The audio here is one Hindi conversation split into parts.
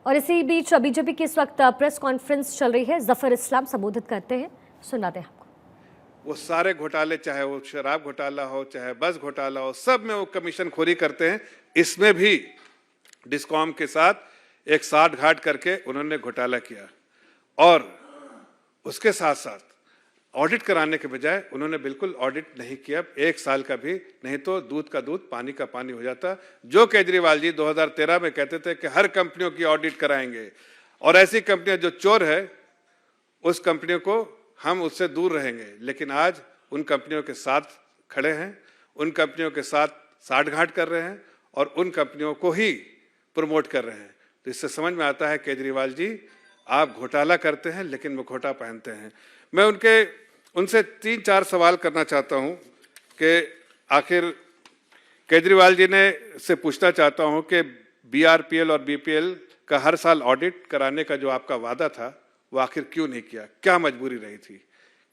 और इसी बीच बीजेपी की इस वक्त प्रेस कॉन्फ्रेंस चल रही है। जफर इस्लाम संबोधित करते हैं, सुनाते हैं आपको। वो सारे घोटाले, चाहे वो शराब घोटाला हो, चाहे बस घोटाला हो, सब में वो कमीशन खोरी करते हैं। इसमें भी डिस्कॉम के साथ एक साठ घाट करके उन्होंने घोटाला किया और उसके साथ साथ ऑडिट कराने के बजाय उन्होंने बिल्कुल ऑडिट नहीं किया, एक साल का भी नहीं, तो दूध का दूध पानी का पानी हो जाता। जो केजरीवाल जी 2013 में कहते थे कि हर कंपनियों की ऑडिट कराएंगे और ऐसी कंपनियां जो चोर है उस कंपनियों को हम उससे दूर रहेंगे, लेकिन आज उन कंपनियों के साथ खड़े हैं, उन कंपनियों के साथ साठगांठ कर रहे हैं और उन कंपनियों को ही प्रमोट कर रहे हैं। तो इससे समझ में आता है केजरीवाल जी आप घोटाला करते हैं लेकिन मुखौटा पहनते हैं। मैं उनसे 3-4 सवाल करना चाहता हूं कि आखिर केजरीवाल जी ने से पूछना चाहता हूं कि बीआरपीएल और बीपीएल का हर साल ऑडिट कराने का जो आपका वादा था वो आखिर क्यों नहीं किया, क्या मजबूरी रही थी,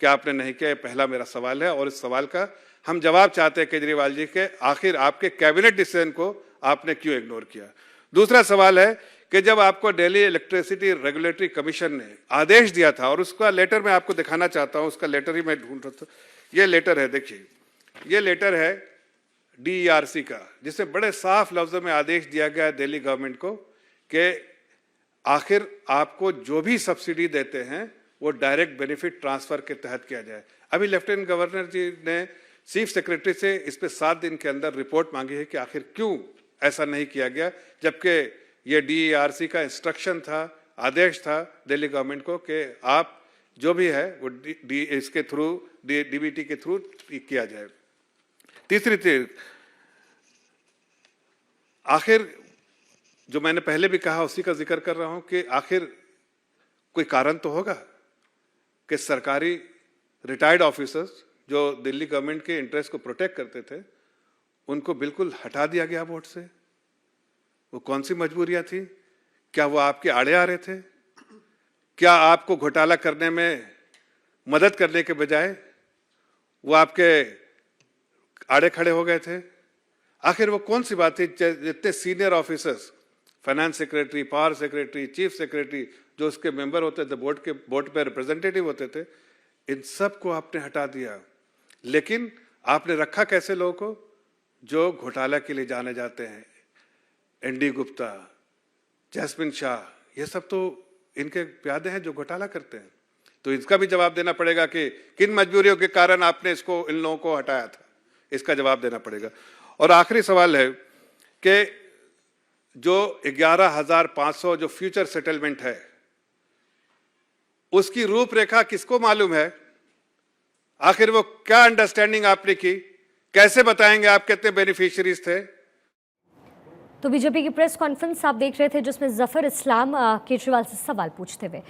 क्या आपने नहीं किया? पहला मेरा सवाल है और इस सवाल का हम जवाब चाहते हैं केजरीवाल जी के, आखिर आपके कैबिनेट डिसीजन को आपने क्यों इग्नोर किया? दूसरा सवाल है कि जब आपको दिल्ली इलेक्ट्रिसिटी रेगुलेटरी कमीशन ने आदेश दिया था, और उसका लेटर मैं आपको दिखाना चाहता हूं, उसका लेटर ही मैं ढूंढ रहा था, ये लेटर है, देखिए ये लेटर है डीईआरसी का, जिसमें बड़े साफ लफ्जों में आदेश दिया गया है दिल्ली गवर्नमेंट को कि आखिर आपको जो भी सब्सिडी देते हैं वो डायरेक्ट बेनिफिट ट्रांसफर के तहत किया जाए। अभी लेफ्टिनेंट गवर्नर जी ने चीफ सेक्रेटरी से इस पे 7 दिन के अंदर रिपोर्ट मांगी है कि आखिर क्यों ऐसा नहीं किया गया, जबकि ये डीईआरसी का इंस्ट्रक्शन था, आदेश था दिल्ली गवर्नमेंट को कि आप जो भी है वो इसके थ्रू डीबीटी के थ्रू किया जाए। तीसरी चीज, आखिर जो मैंने पहले भी कहा उसी का जिक्र कर रहा हूं कि आखिर कोई कारण तो होगा कि सरकारी रिटायर्ड ऑफिसर्स जो दिल्ली गवर्नमेंट के इंटरेस्ट को प्रोटेक्ट करते थे उनको बिल्कुल हटा दिया गया बोर्ड से। वो कौन सी मजबूरियां थी? क्या वो आपके आड़े आ रहे थे? क्या आपको घोटाला करने में मदद करने के बजाय वो आपके आड़े खड़े हो गए थे? आखिर वो कौन सी बात थी? जितने senior officers, finance secretary, power secretary, chief secretary, जो उसके मेंबर होते थे, बोर्ड पे रिप्रेजेंटेटिव होते थे, इन सब को आपने हटा दिया। लेकिन आपने रखा कैसे लोगों को? जो घोटाला के लिए जाने जाते हैं, एनडी गुप्ता, जैस्मिन शाह, ये सब तो इनके प्यादे हैं जो घोटाला करते हैं। तो इसका भी जवाब देना पड़ेगा कि किन मजबूरियों के कारण आपने इसको, इन लोगों को हटाया था, इसका जवाब देना पड़ेगा। और आखिरी सवाल है कि जो 11,500 जो फ्यूचर सेटलमेंट है उसकी रूपरेखा किसको मालूम है? आखिर वो क्या अंडरस्टैंडिंग आपने की? कैसे बताएंगे आप कितने बेनिफिशियरीज थे? तो बीजेपी की प्रेस कॉन्फ्रेंस आप देख रहे थे जिसमें जफर इस्लाम केजरीवाल से सवाल पूछते हुए